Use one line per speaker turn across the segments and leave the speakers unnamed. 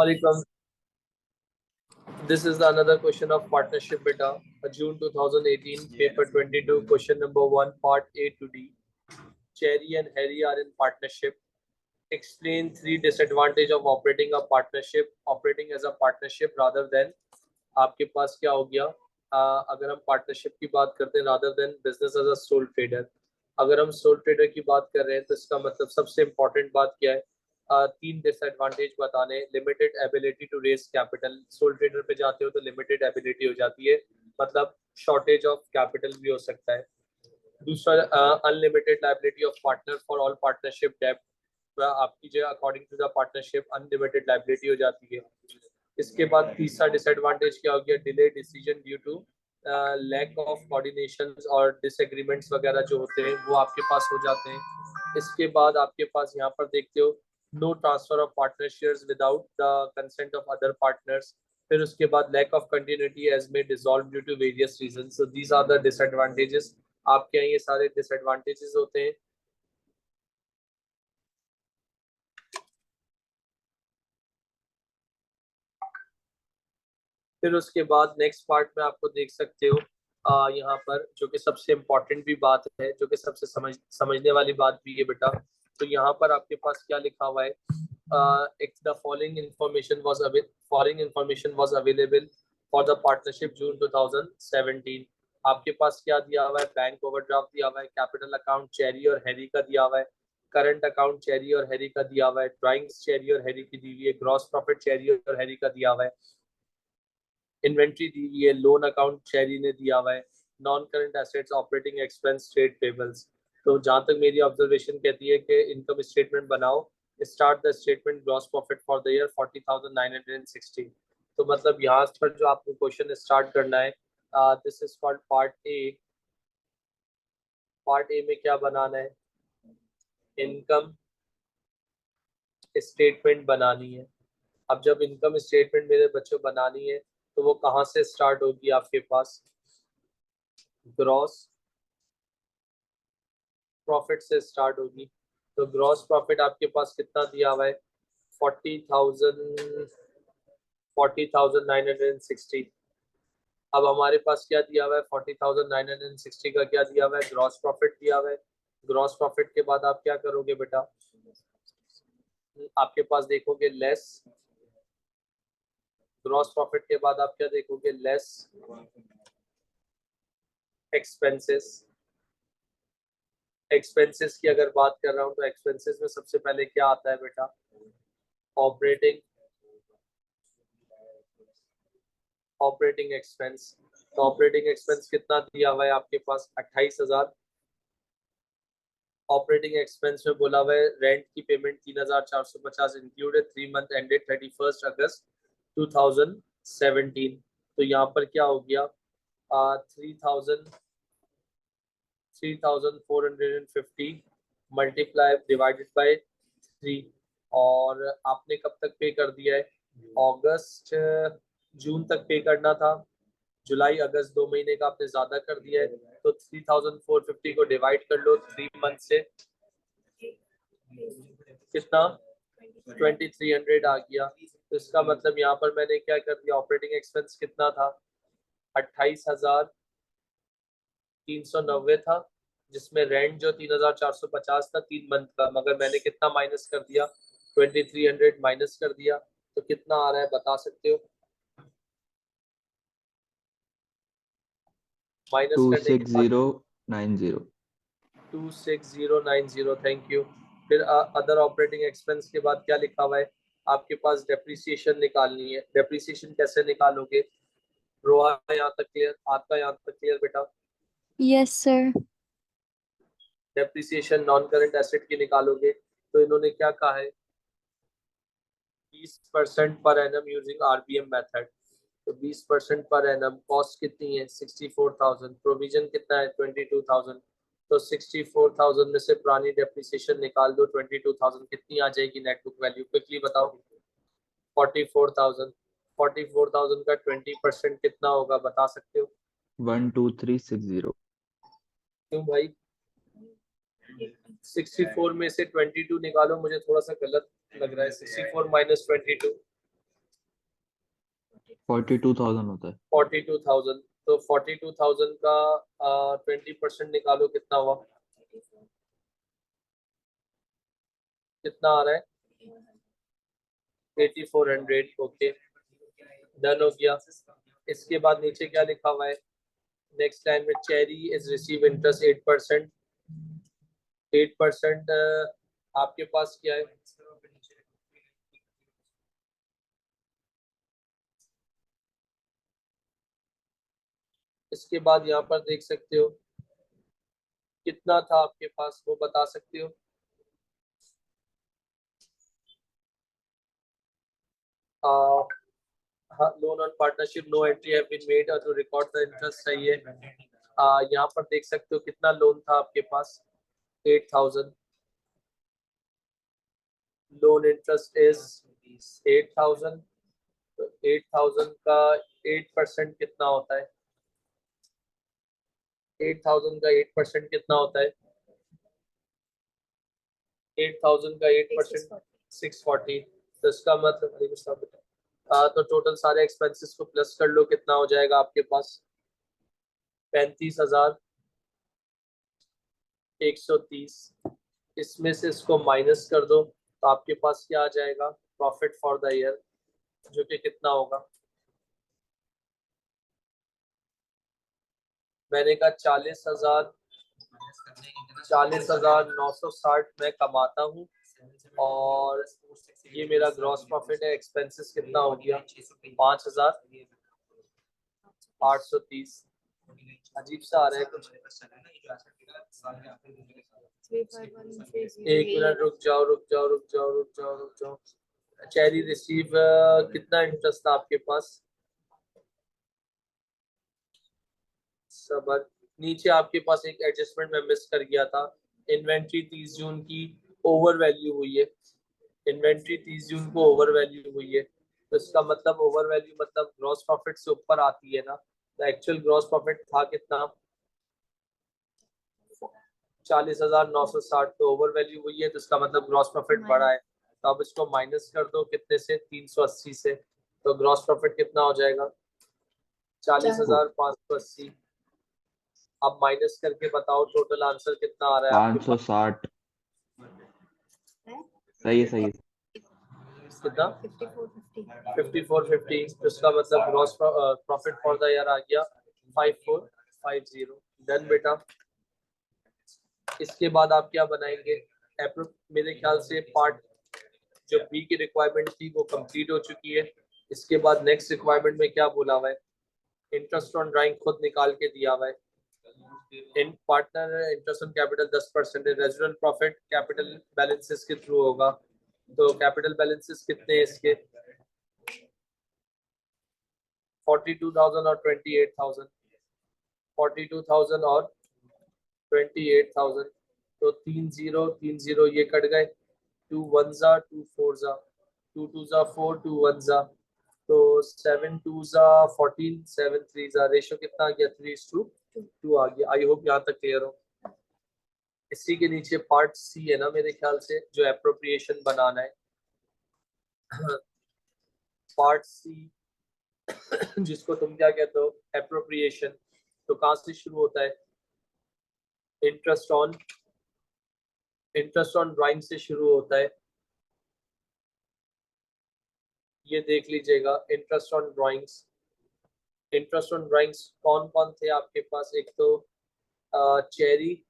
Assalamualaikum. This is another question of partnership beta. June 2018, paper 22, question number 1, part A to D. Cherry and Harry are in partnership. Explain 3 disadvantage of operating a partnership, operating as a partnership rather than. आपके पास क्या हो गया? अगर हम partnership की बात करते हैं rather than business as a sole trader. अगर हम sole trader की बात कर रहे हैं तो इसका मतलब सबसे important बात क्या है? 3 डिसएडवांटेज बताने. Limited ability to raise capital. Sole trader पे जाते हो तो लिमिटेड एबिलिटी हो जाती है, मतलब शॉर्टेज ऑफ कैपिटल भी हो सकता है. दूसरा, unlimited liability of partner for all partnership डेब्ट. आपकी जो according to the partnership unlimited liability हो जाती है. इसके बाद तीसरा डिसएडवांटेज क्या हो गया? Delay decision due to lack of coordination और डिसएग्रीमेंट्स वगैरह जो होते हैं वो आपके पास हो जाते हैं. इसके बाद आपके पास यहाँ पर देखते हो no transfer of partner shares without the consent of other partners. फिर उसके बाद lack of continuity as may dissolve due to various reason. So these are the disadvantages. आपके यहाँ ये सारे डिसएडवांटेजेस होते हैं. फिर उसके बाद नेक्स्ट पार्ट में आपको देख सकते हो यहाँ पर जो कि सबसे इम्पोर्टेंट भी बात है, जो कि सबसे समझने वाली बात भी है बेटा. तो यहाँ पर आपके पास क्या लिखा हुआ है? The following information was available for the partnership June 2017. आपके पास क्या दिया हुआ है? बैंक ओवरड्राफ्ट दिया हुआ है, कैपिटल अकाउंट चेरी और हैरी का दिया हुआ है, करंट अकाउंट चेरी और हैरी का दिया हुआ है, ड्राइंग्स चेरी और हैरी की दी हुई है, ग्रॉस प्रॉफिट चेरी और हैरी का दिया हुआ है, इन्वेंट्री दी हुई है, लोन अकाउंट चेरी ने दिया हुआ है, non current assets, operating expense, trade payables. तो जहां तक मेरी ऑब्जर्वेशन कहती है कि इनकम स्टेटमेंट बनाओ. Start the statement gross profit for the year 40,960. तो मतलब यहाँ पर जो आपको क्वेश्चन स्टार्ट करना है, this is called part A. Part A में क्या बनाना है? इनकम स्टेटमेंट बनानी है. अब जब इनकम स्टेटमेंट मेरे बच्चों बनानी है तो वो कहाँ से स्टार्ट होगी? आपके पास ग्रॉस प्रॉफिट से स्टार्ट होगी. तो ग्रॉस प्रॉफिट आपके पास कितना दिया हुआ है? 40,960. अब हमारे पास क्या दिया हुआ है? 40,960 का क्या दिया हुआ है? ग्रॉस प्रॉफिट दिया हुआ है. ग्रॉस प्रॉफिट के बाद आप क्या करोगे बेटा? आपके पास देखोगे लेस. ग्रॉस प्रॉफिट के बाद आप क्या देखोगे? Less expenses. एक्सपेंसेस की अगर बात कर रहा हूँ तो एक्सपेंसेस में सबसे पहले क्या आता है बेटा? Operating expense. तो ऑपरेटिंग एक्सपेंस कितना दिया हुआ है आपके पास? 28,000. ऑपरेटिंग एक्सपेंस में बोला हुआ है रेंट की पेमेंट 3,450 इंक्लूडेड 3 मंथ एंडेड 31 अगस्त 2017. तो यहाँ पर क्या हो गया? 3,450 मल्टीप्लाई डिवाइडेड बाय 3. और आपने कब तक पे कर दिया है? अगस्त जून तक पे करना था. जुलाई अगस्त 2 महीने का आपने ज्यादा कर दिया है. तो 3,450 को डिवाइड कर लो 3 मंथ से. कितना? 2,300 आ गया. तो इसका मतलब यहाँ पर मैंने क्या कर दिया? ऑपरेटिंग एक्सपेंस कितना था? 28,390 था, जिसमें रेंट जो 3,450 था 3 मंथ का, मगर मैंने कितना माइनस कर दिया? 2,300 माइनस कर दिया. तो कितना आ रहा है बता सकते हो? माइनस करने के बाद
26090.
26090. Thank you. फिर अदर ऑपरेटिंग एक्सपेंस के बाद क्या लिखा हुआ है? आपके पास डेप्रिसिएशन निकालनी है. डेप्रिसिएशन कैसे निकालोगे? रोहा यहाँ तक क्लियर? आपका यहाँ तक क्लियर बेटा?
Yes sir.
Depreciation non current asset की निकालोगे तो इन्होंने क्या कहा है? 20% per annum using RBM method. तो 20% पर एनम. कॉस्ट कितनी है? 64,000. प्रोविजन कितना है? 22,000. तो 64,000 में से पुरानी डेप्रिसिएशन निकाल दो. 22,000 कितनी आ जाएगी नेट बुक वैल्यू? क्विकली बताओ. 44,000. 44,000 का 20% कितना होगा बता सकते हो?
12360.
क्यों भाई? 64 में से 22 निकालो. मुझे थोड़ा सा गलत लग रहा है. 64 माइनस 22
42,000 होता है।
42,000, तो 42,000 का 20% निकालो, कितना हुआ? कितना आ रहा है? 8400। ओके, डन हो गया। इसके बाद नीचे क्या लिखा हुआ है? नेक्स्ट लाइन में चेरी इज रिसीव इंटरेस्ट 8%। 8% आपके पास क्या है? इसके बाद यहाँ पर देख सकते हो कितना था आपके पास, वो बता सकते हो? हाँ, loan on partnership, no entry have been made to record the interest, सही है। यहाँ पर देख सकते हो कितना लोन था आपके पास? 8,000। Loan interest is 8,000। तो 8,000 का 8% कितना होता है? 8,000 का 8% कितना होता है? 8,000 का 8% 640। तो इसका मतलब तो टोटल सारे एक्सपेंसेस को प्लस कर लो, कितना हो जाएगा आपके पास? 35,130। इसमें से इसको माइनस कर दो तो आपके पास क्या आ जाएगा? प्रॉफिट फॉर द ईयर, जो कि कितना होगा? मैंने कहा 40,960 मैं कमाता हूँ, और ये मेरा ग्रॉस प्रॉफिट है। एक्सपेंसेस कितना हो गया? 5,830। अजीब सा आ रहा है कुछ। एक मिनट, रुक जाओ। चेरी रिसीव कितना इंटरेस्ट था आपके पास? सबर, नीचे आपके पास एक एडजस्टमेंट में मिस कर गया था। इन्वेंट्री 30 जून की ओवर वैल्यू हुई है। इन्वेंट्री 30 जून को ओवर वैल्यू हुई है, तो इसका मतलब ओवर वैल्यू मतलब ग्रॉस प्रॉफिट से ऊपर आती है ना। तो एक्चुअल ग्रॉस प्रॉफिट था कितना? 40,960। तो ओवर वैल्यू हुई है, तो इसका मतलब ग्रॉस प्रॉफिट बढ़ा है। तो अब इसको माइनस कर दो, कितने से? 380 से। तो ग्रॉस प्रॉफिट कितना हो जाएगा? 40,580। अब माइनस करके बताओ टोटल आंसर कितना आ रहा है आपके पास?
560। सही है, सही है।
कितना? 5450। तो इसका मतलब gross profit for the year आ गया 5450। डन बेटा। इसके बाद आप क्या बनाएंगे? मेरे ख्याल से पार्ट जो बी की रिक्वायरमेंट थी वो कंप्लीट हो चुकी है। इसके बाद नेक्स्ट रिक्वायरमेंट में क्या बोला हुआ है? इंटरेस्ट ऑन ड्राइंग खुद निकाल के दिया हुआ है। In partner interest on capital 10% है। रेजिडुअल प्रॉफिट कैपिटल बैलेंसेस के थ्रू होगा। तो कैपिटल बैलेंसेस कितने हैं इसके? 42,000 और 28,000। 42,000 और 28,000। तो 30 ये कट गए। 2 1 जा 2 4 जा, 2 2 जा 4, 2 1 जा, तो 7 2 जा 14, 7 3 जा। रेशो कितना आ गया? 3:2 आ गया। आई होप यहाँ तक क्लियर हो। इसी के नीचे पार्ट सी है ना मेरे ख्याल से, जो एप्रोप्रिएशन बनाना है। पार्ट सी जिसको तुम क्या कहते हो? एप्रोप्रिएशन। तो कहाँ से शुरू होता है? इंटरेस्ट ऑन ड्राइंग से शुरू होता है। ये देख लीजिएगा, interest on drawings. Interest on drawings कौन कौन थे आपके पास? एक तो चेरी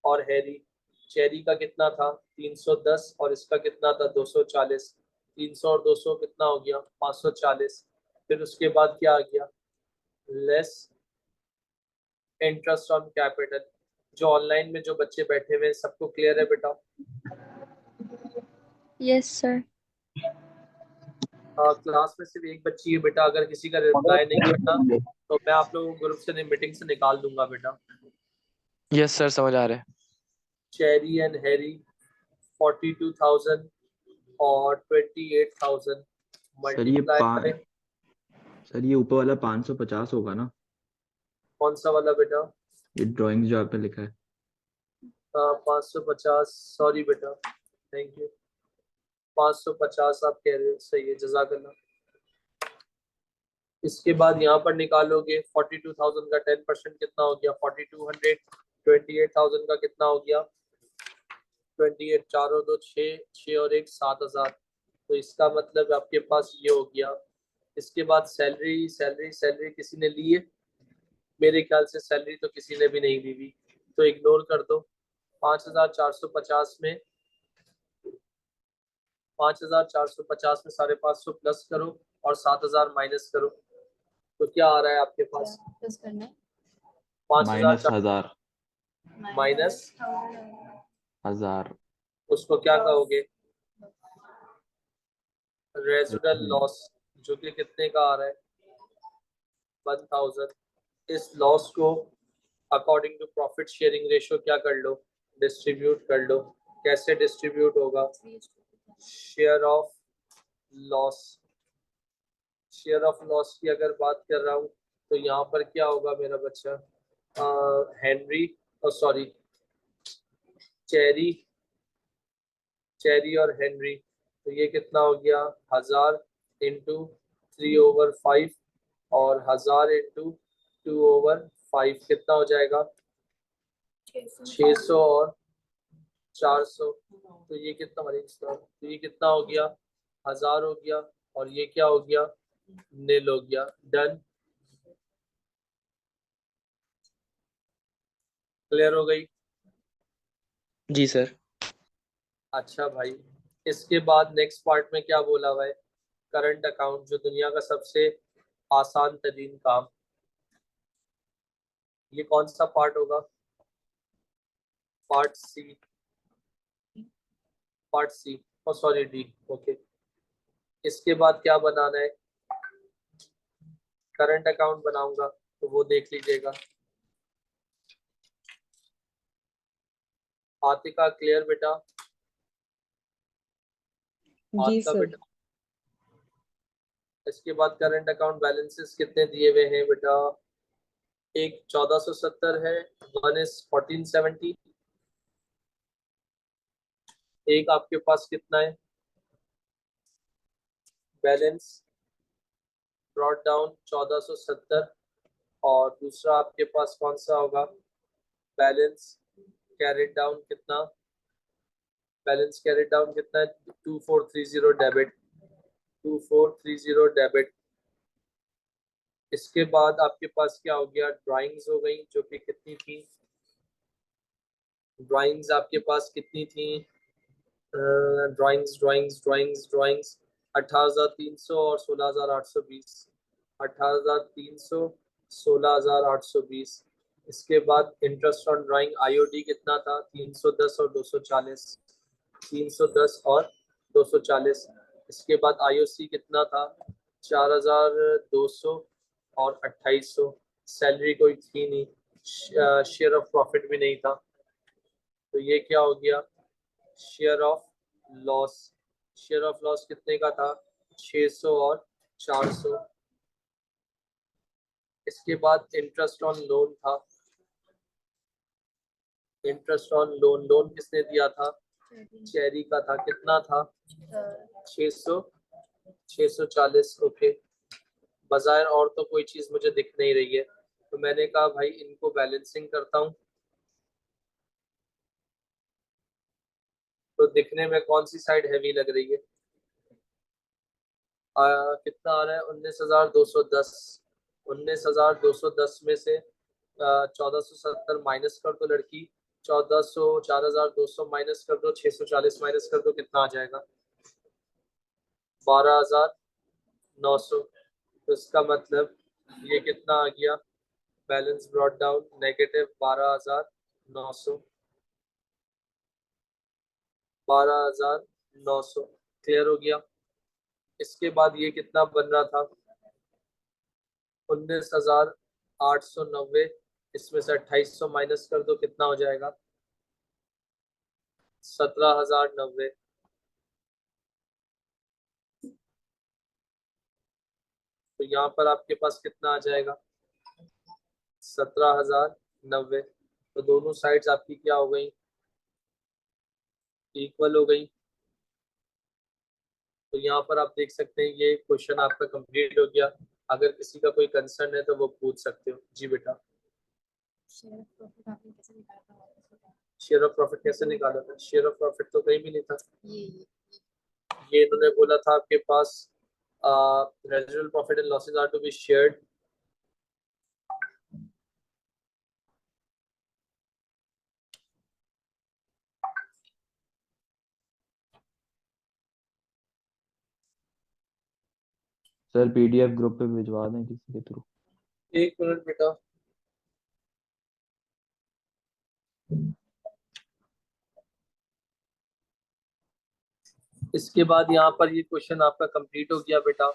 और हैरी। चेरी का कितना था? 310, और इसका कितना था? 240। 300 और 200 कितना हो गया? 540। फिर उसके बाद क्या आ गया? Less interest on capital. जो ऑनलाइन में जो बच्चे बैठे हुए हैं, सबको क्लियर है बेटा?
Yes, sir.
क्लास में सिर्फ एक बच्ची है बेटा, अगर किसी का रिप्लाई नहीं करना तो मैं आप लोगों को ग्रुप से मीटिंग से निकाल दूंगा बेटा।
यस सर, समझ आ रहे हैं।
चेरी एंड हैरी 42,000 और 28,000
सर ये
मल्टीप्लाई करें।
सर ये ऊपर वाला 550 होगा ना?
कौन सा वाला बेटा?
ये ड्राइंग जो आप पे लिखा है।
550, सॉरी बेटा, थैंक यू। 550 आप कह रहे हो, सही है, जज़ाकल्लाह। इसके बाद यहाँ पर निकालोगे 42,000 का 10% कितना हो गया 4200, 28,000 का कितना हो गया 28, 4 और 2 6, 6 और 1 7,000। तो इसका मतलब आपके पास ये हो गया। इसके बाद सैलरी सैलरी सैलरी किसी ने ली है? मेरे ख्याल से सैलरी तो किसी ने भी नहीं ली हुई, तो इग्नोर कर दो। 5,450 में 5,450 में 550 प्लस करो और 7,000 माइनस करो, तो क्या आ रहा है आपके पास?
प्लस करना है।
माइनस
5,000
हजार
माइनस
हजार
उसको क्या कहोगे? रेजिडुअल लॉस, जो कि कितने का आ रहा है 1,000। इस लॉस को according to profit sharing ratio क्या कर लो, डिस्ट्रीब्यूट कर लो। कैसे डिस्ट्रीब्यूट होगा? Share of loss. Share of loss की अगर बात कर रहा हूँ तो यहाँ पर क्या होगा मेरा बच्चा? हेनरी सॉरी चेरी, चेरी और हेनरी, तो ये कितना हो गया 1,000 इंटू 3/5 और 1,000 इंटू 2/5 कितना हो जाएगा 600 और 400। तो ये कितना तो ये कितना हो गया 1,000 हो गया और ये क्या हो गया नील हो गया। डन, क्लियर हो गई?
जी सर।
अच्छा भाई, इसके बाद नेक्स्ट पार्ट में क्या बोला हुआ है? करंट अकाउंट, जो दुनिया का सबसे आसान तरीन काम। ये कौन सा पार्ट होगा? पार्ट सी, पार्ट सी और सॉरी डी। ओके, इसके बाद क्या बनाना है? करंट अकाउंट बनाऊंगा, तो वो देख लीजिएगा। आतिका क्लियर बेटा?
जी
आतिका
सर।
बेटा, इसके बाद करंट अकाउंट बैलेंसेस कितने दिए हुए हैं बेटा? एक 1470 है, वन इज 1470। एक आपके पास कितना है बैलेंस ब्रॉट डाउन 1470, और दूसरा आपके पास कौन सा होगा बैलेंस कैरिड डाउन? कितना बैलेंस कैरिड डाउन कितना है 2430 डेबिट, 2430 डेबिट। इसके बाद आपके पास क्या हो गया? ड्राइंग्स हो गई, जो कि कितनी थी? ड्राइंग्स आपके पास कितनी थी? ड्राइंग्स ड्राइंग्स ड्राइंग्स ड्राइंग्स 18,300 और 16,820। 18,300, 16,820। इसके बाद इंटरेस्ट ऑन ड्राइंग आईओडी कितना था? 310 और 240। 310 और 240। इसके बाद आईओसी कितना था? 4,200 और 2,800। सैलरी कोई थी नहीं, शेयर ऑफ प्रॉफिट भी नहीं था, तो ये क्या हो गया share of loss. Share of loss कितने का था 600 और 400। इसके बाद इंटरेस्ट ऑन लोन था। इंटरेस्ट ऑन लोन, लोन किसने दिया था? चेरी का था। कितना था 600, 640। ओके, बाजार और तो कोई चीज मुझे दिख नहीं रही है, तो मैंने कहा भाई इनको बैलेंसिंग करता हूँ। तो दिखने में कौन सी साइड हैवी लग रही है? कितना आ रहा है 19,210। 19,210 में से 1,470 माइनस कर दो लड़की, 1,400, 4,200 माइनस कर दो, 640 माइनस कर दो, कितना आ जाएगा 12,900। तो इसका मतलब ये कितना आ गया balance brought down negative 12,900। 12,900 clear हो गया? इसके बाद ये कितना बन रहा था 19,890। इसमें से 2,800 माइनस कर दो, कितना हो जाएगा 17,090। तो यहाँ पर आपके पास कितना आ जाएगा 17,090। तो दोनों साइड्स आपकी क्या हो गई इक्वल हो गई। तो यहाँ पर आप देख सकते हैं ये क्वेश्चन आपका कंप्लीट हो गया। अगर किसी का कोई कंसर्न है तो वो पूछ सकते हो। जी बेटा। शेयर ऑफ प्रॉफिट कैसे निकाला था? शेयर ऑफ प्रॉफिट तो कहीं भी नहीं था। ये इन्होंने बोला था आपके पास residual profit and losses are to be shared.
Sir PDF group पे भिजवा दें किसी के थ्रू।
एक मिनट बेटा। इसके बाद यहाँ पर ये क्वेश्चन आपका कंप्लीट हो गया बेटा।